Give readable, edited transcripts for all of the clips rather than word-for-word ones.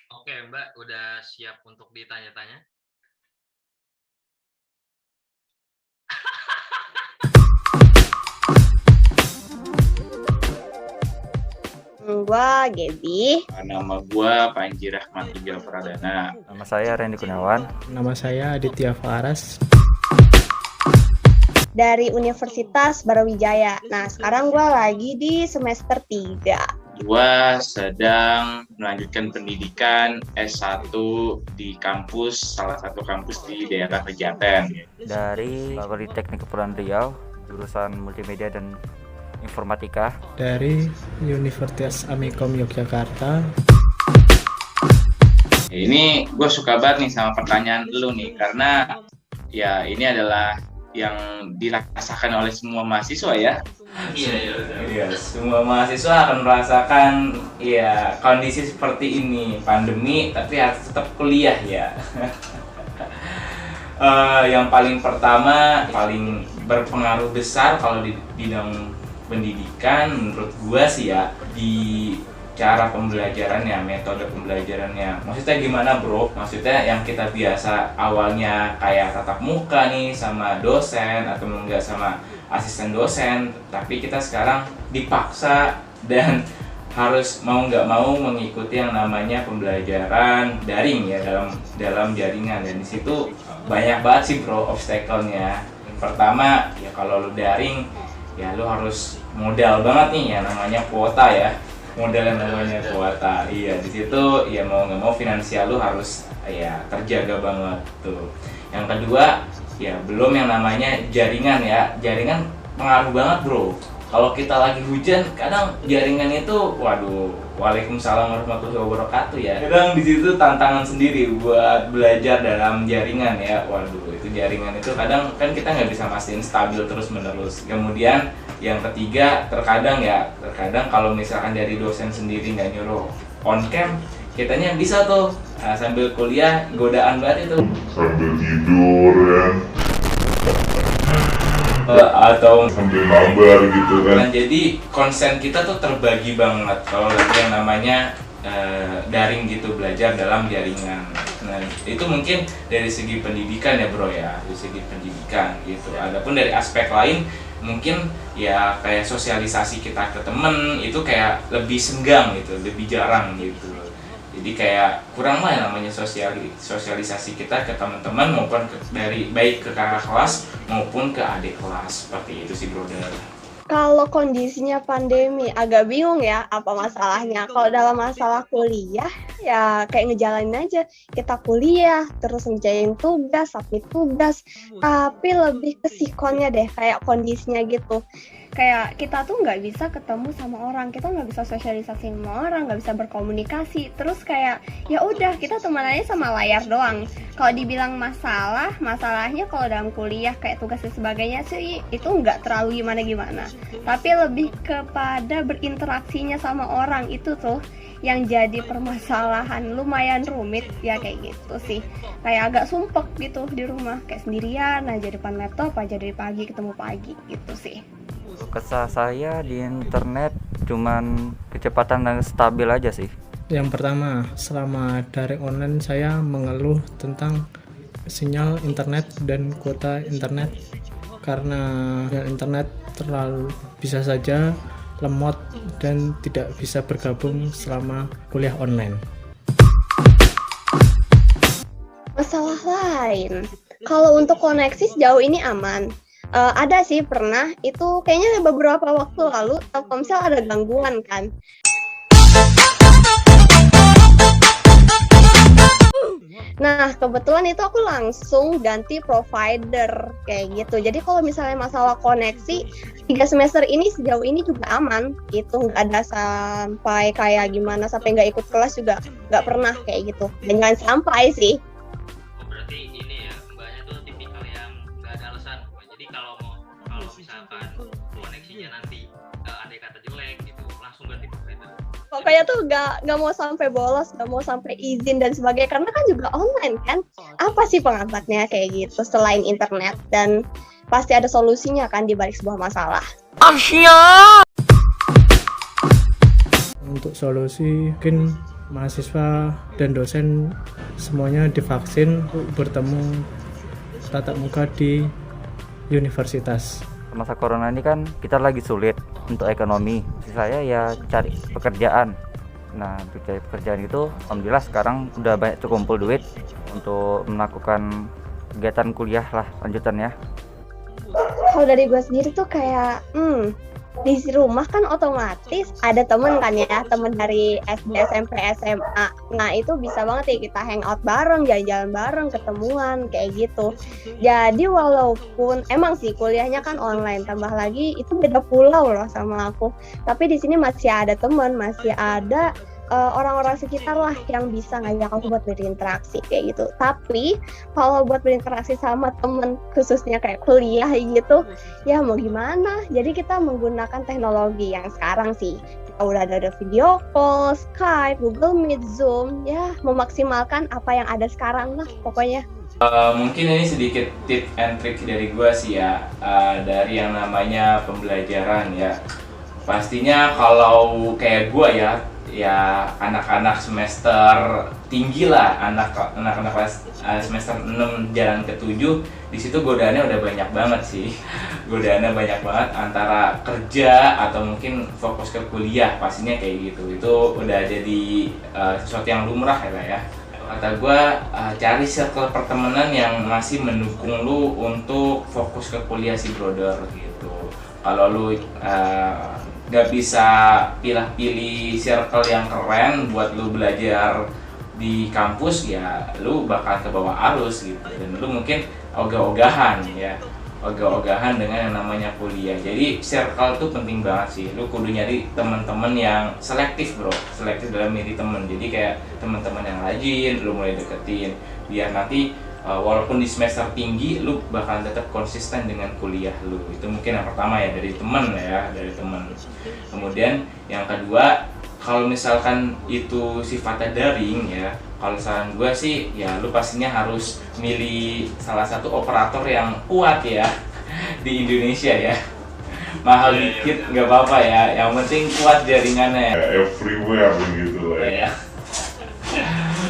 Oke, Mbak, udah siap untuk ditanya-tanya? Gua Gaby. Nama gua Panji Rahmat Tunggal Pradana. Nama saya Randy Gunawan. Nama saya Aditya Faras. Dari Universitas Brawijaya. Nah, sekarang gua lagi di semester 3. Gua sedang melanjutkan pendidikan S1 di salah satu kampus di daerah Pejaten. Dari Politeknik Kepulauan Riau, jurusan Multimedia dan Informatika. Dari Universitas Amikom Yogyakarta. Ini gue suka banget nih sama pertanyaan lu nih, karena ya ini adalah yang dirasakan oleh semua mahasiswa ya. Iya, semua mahasiswa akan merasakan ya kondisi seperti ini, pandemi tapi harus tetap kuliah ya. Yang paling pertama, paling berpengaruh besar kalau di bidang pendidikan menurut gua sih ya, di cara pembelajarannya, metode pembelajarannya. Maksudnya gimana bro? Maksudnya yang kita biasa awalnya kayak tatap muka nih sama dosen atau enggak sama asisten dosen, tapi kita sekarang dipaksa dan harus mau nggak mau mengikuti yang namanya pembelajaran daring ya, dalam jaringan. Dan di situ banyak banget sih bro obstacle-nya. Yang pertama ya, kalau lu daring ya lu harus modal banget nih ya, namanya kuota ya, modal yang namanya kuota. Iya, di situ ya mau nggak mau finansial lu harus ya terjaga banget tuh. Yang kedua ya, belum yang namanya jaringan ya, jaringan pengaruh banget bro. Kalau kita lagi hujan, kadang jaringan itu, waduh, waalaikumsalam warahmatullahi wabarakatuh ya. Kadang di situ tantangan sendiri buat belajar dalam jaringan ya. Waduh, itu jaringan itu kadang kan kita nggak bisa mastiin stabil terus menerus. Kemudian yang ketiga, terkadang kalau misalkan dari dosen sendiri nggak nyuruh on cam, kitanya bisa tuh sambil kuliah godaan banget itu. Sambil tidur ya, Atau sambil mabar gitu kan. Nah, jadi konsen kita tuh terbagi banget kalau lagi yang namanya daring gitu, belajar dalam jaringan. Nah, itu mungkin dari segi pendidikan ya bro ya, dari segi pendidikan gitu. Adapun dari aspek lain mungkin ya kayak sosialisasi kita ke temen itu kayak lebih senggang gitu, lebih jarang gitu. Jadi kayak kurang lah yang namanya sosialisasi kita ke teman-teman maupun baik ke kakak kelas maupun ke adik kelas, seperti itu sih brother. Kalau kondisinya pandemi agak bingung ya apa masalahnya. Kalau dalam masalah kuliah ya kayak ngejalanin aja. Kita kuliah, terus ngerjain tugas, submit tugas. Tapi lebih ke sikonnya deh, kayak kondisinya gitu. Kayak kita tuh nggak bisa ketemu sama orang, kita nggak bisa sosialisasi sama orang, nggak bisa berkomunikasi. Terus kayak ya udah kita temenannya sama layar doang. Kalau dibilang masalahnya kalau dalam kuliah kayak tugas dan sebagainya sih itu nggak terlalu gimana-gimana. Tapi lebih kepada berinteraksinya sama orang itu tuh yang jadi permasalahan, lumayan rumit ya kayak gitu sih. Kayak agak sumpek gitu di rumah, kayak sendirian aja depan laptop aja dari pagi ketemu pagi gitu sih. Kesah saya di internet cuman kecepatan yang stabil aja sih. Yang pertama, selama daring online saya mengeluh tentang sinyal internet dan kuota internet. Karena internet terlalu bisa saja lemot dan tidak bisa bergabung selama kuliah online. Masalah lain, kalau untuk koneksi sejauh ini aman. Ada sih pernah, itu kayaknya beberapa waktu lalu Telkomsel ada gangguan kan. Nah, kebetulan itu aku langsung ganti provider kayak gitu. Jadi kalau misalnya masalah koneksi 3 semester ini sejauh ini juga aman gitu, nggak ada sampai kayak gimana sampai nggak ikut kelas juga nggak pernah kayak gitu. Dan jangan sampai sih. Oh, berarti ini ya, mbaknya tuh tipikal yang nggak ada alasan. Jadi kalau misalkan koneksinya nanti ada kata jelek gitu, langsung ganti provider. Pokoknya tuh nggak mau sampai bolos, nggak mau sampai izin dan sebagainya, karena kan juga online kan. Apa sih penghambatnya kayak gitu selain internet, dan pasti ada solusinya kan di balik sebuah masalah. Untuk solusi mungkin mahasiswa dan dosen semuanya divaksin untuk bertemu tatap muka di universitas. Masa corona ini kan kita lagi sulit untuk ekonomi. Saya ya cari pekerjaan. Nah, untuk cari pekerjaan itu alhamdulillah sekarang udah banyak terkumpul duit untuk melakukan kegiatan kuliah lah lanjutannya. Kalau dari gue sendiri tuh kayak di rumah kan otomatis ada temen kan ya, temen dari SD, SMP, SMA. Nah itu bisa banget ya kita hangout bareng, jalan-jalan bareng, ketemuan kayak gitu. Jadi walaupun emang sih kuliahnya kan online, tambah lagi itu beda pulau loh sama aku. Tapi di sini masih ada temen, masih ada orang-orang sekitar lah yang bisa ngajak aku buat berinteraksi kayak gitu. Tapi kalau buat berinteraksi sama temen khususnya kayak kuliah gitu, ya mau gimana? Jadi kita menggunakan teknologi yang sekarang sih. Kita udah ada video call, Skype, Google Meet, Zoom, ya memaksimalkan apa yang ada sekarang lah pokoknya. Mungkin ini sedikit tip and trick dari gue sih ya, dari yang namanya pembelajaran ya. Pastinya kalau kayak gue ya anak-anak semester tinggi lah, anak-anak kelas semester 6 jalan ke 7, di situ godaannya udah banyak banget sih. Godaannya banyak banget antara kerja atau mungkin fokus ke kuliah, pastinya kayak gitu. Itu udah jadi sesuatu yang lumrah ya. Kata gue, cari circle pertemanan yang masih mendukung lu untuk fokus ke kuliah sih brother gitu. Kalau lu gak bisa pilih-pilih circle yang keren buat lu belajar di kampus, ya lu bakal ke bawah arus gitu, dan lu mungkin ogah-ogahan dengan yang namanya kuliah. Jadi circle tuh penting banget sih, lu kudu nyari teman-teman yang selektif bro, selektif dalam milih temen. Jadi kayak teman-teman yang rajin lu mulai deketin, biar nanti walaupun di semester tinggi lu bakal tetap konsisten dengan kuliah lu. Itu mungkin yang pertama ya, dari teman. Kemudian yang kedua, kalau misalkan itu sifatnya daring ya, kalau saran gue sih ya lu pastinya harus milih salah satu operator yang kuat ya di Indonesia ya. Mahal dikit nggak apa-apa ya, yang penting kuat jaringannya ya. Everywhere begitu lah ya.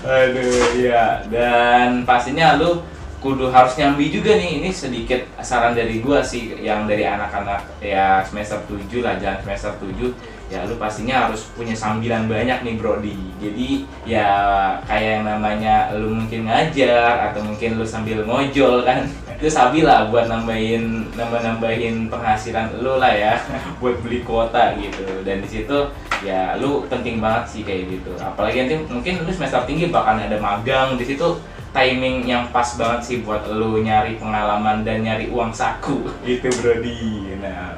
Aduh ya, dan pastinya lu kudu harus nyambi juga nih. Ini sedikit saran dari gua sih, yang dari anak-anak ya semester 7 lah, jangan semester 7 ya, lu pastinya harus punya sambilan banyak nih brodi. Jadi ya kayak yang namanya lu mungkin ngajar atau mungkin lu sambil ngojol kan, itu sabi lah buat nambahin penghasilan lu lah ya buat beli kuota gitu. Dan di situ ya lu penting banget sih kayak gitu. Apalagi nanti mungkin lu semester tinggi bakal ada magang, di situ timing yang pas banget sih buat lu nyari pengalaman dan nyari uang saku gitu brodi. Nah,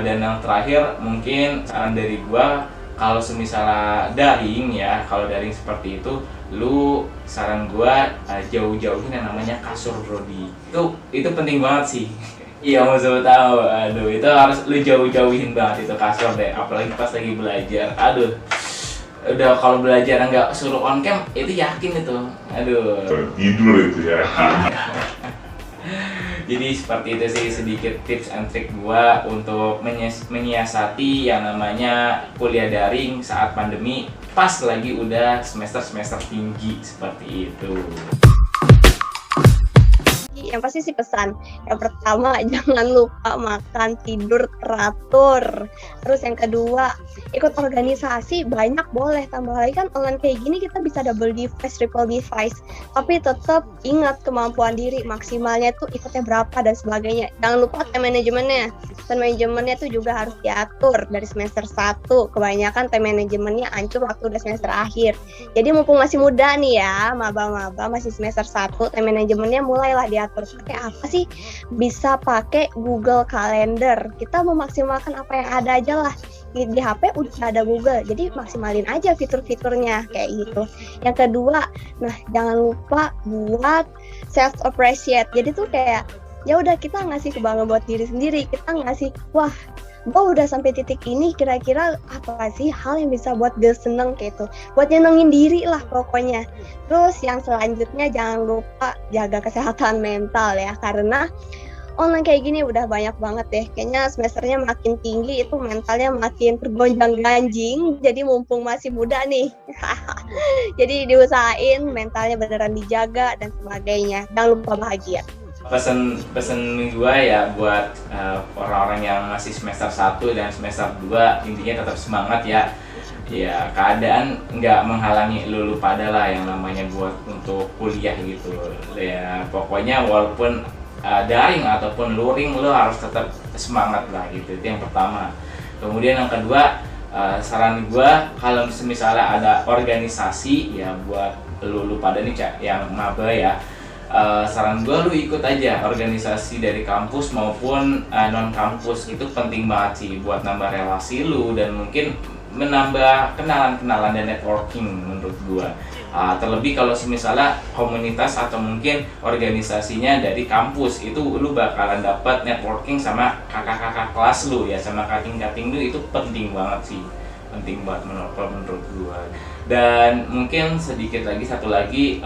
dan yang terakhir mungkin saran dari gua, kalau semisalnya daring ya, kalau daring seperti itu, lu saran gua jauh-jauhin yang namanya kasur brodi. Itu penting banget sih. Iya, mau tahu. Aduh, itu harus lu jauh-jauhin banget itu kasur deh, apalagi pas lagi belajar. Aduh, udah kalau belajar nggak suruh on cam itu yakin itu, aduh Tidur itu ya. Jadi seperti itu sih sedikit tips and trick gua untuk menyiasati yang namanya kuliah daring saat pandemi, pas lagi udah semester tinggi seperti itu. Yang pasti sih pesan yang pertama, jangan lupa makan, tidur teratur. Terus yang kedua, ikut organisasi banyak boleh, tambah lagi kan online kayak gini kita bisa double device, triple device, tapi tetap ingat kemampuan diri maksimalnya tuh ikutnya berapa dan sebagainya. Jangan lupa time manajemennya tuh juga harus diatur dari semester 1. Kebanyakan time manajemennya hancur waktu udah semester akhir. Jadi mumpung masih muda nih ya, maba masih semester 1, time manajemennya mulailah diatur. Pakai apa sih? Bisa pakai Google Calendar. Kita memaksimalkan apa yang ada aja lah. Di HP udah ada Google, jadi maksimalin aja fitur-fiturnya kayak gitu. Yang kedua, nah jangan lupa buat self appreciate. Jadi tuh kayak ya udah, kita ngasih kebanggaan buat diri sendiri. Kita ngasih, wah gue udah sampai titik ini, kira-kira apa sih hal yang bisa buat gue seneng kayak gitu, buat nyenengin diri lah pokoknya. Terus yang selanjutnya jangan lupa jaga kesehatan mental ya, karena online kayak gini udah banyak banget deh. Kayaknya semesternya makin tinggi itu mentalnya makin tergonjang-ganjing. Jadi mumpung masih muda nih. Jadi diusahain mentalnya beneran dijaga dan sebagainya. Jangan lupa bahagia. Pesen gua ya buat orang-orang yang masih semester 1 dan semester 2, intinya tetap semangat ya. Ya keadaan nggak menghalangi lu pada lah yang namanya buat untuk kuliah gitu ya. Pokoknya walaupun daring ataupun luring, lu harus tetap semangat lah gitu. Itu yang pertama. Kemudian yang kedua, saran gua kalau misalnya ada organisasi ya buat lu pada nih yang maba ya, saran gue lu ikut aja organisasi dari kampus maupun non kampus. Itu penting banget sih buat nambah relasi lu dan mungkin menambah kenalan-kenalan dan networking menurut gue. Terlebih kalau misalnya komunitas atau mungkin organisasinya dari kampus, itu lu bakalan dapat networking sama kakak-kakak kelas lu ya, sama kating-kating lu. Itu penting banget sih, penting banget menurut gua. Dan mungkin sedikit lagi, satu lagi,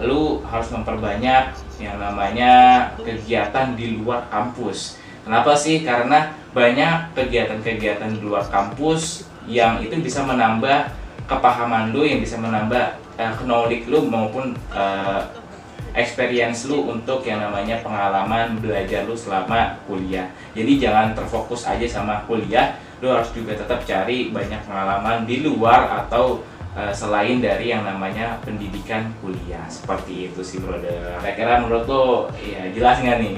lu harus memperbanyak yang namanya kegiatan di luar kampus. Kenapa sih? Karena banyak kegiatan-kegiatan di luar kampus yang itu bisa menambah kepahaman lu, yang bisa menambah knowledge lu maupun experience lu untuk yang namanya pengalaman belajar lu selama kuliah. Jadi jangan terfokus aja sama kuliah, lu harus juga tetap cari banyak pengalaman di luar atau selain dari yang namanya pendidikan kuliah. Seperti itu sih brother. Kira-kira menurut lo ya jelas nggak nih?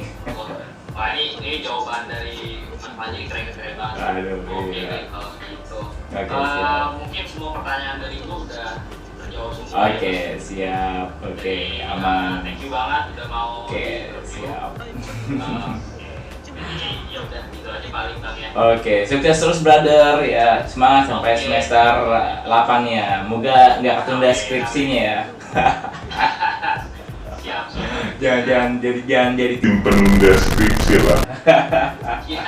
Wah ini jawaban dari Mas Panji keren-keren banget. Aduh, Oke iya. deh kalau gitu. Oke, siap. Mungkin semua pertanyaan dari lu udah terjawab semua. Oke, siap. Oke, aman. Thank you banget udah mau. Oke, siap. Jadi ya udah gitu aja paling Bang ya. Oke, sukses terus brother ya. Semangat sampai semester 8 ya. Moga nggak ketunda skripsinya ya. Siap. jangan jadi Tim penunda skripsi lah. Ya.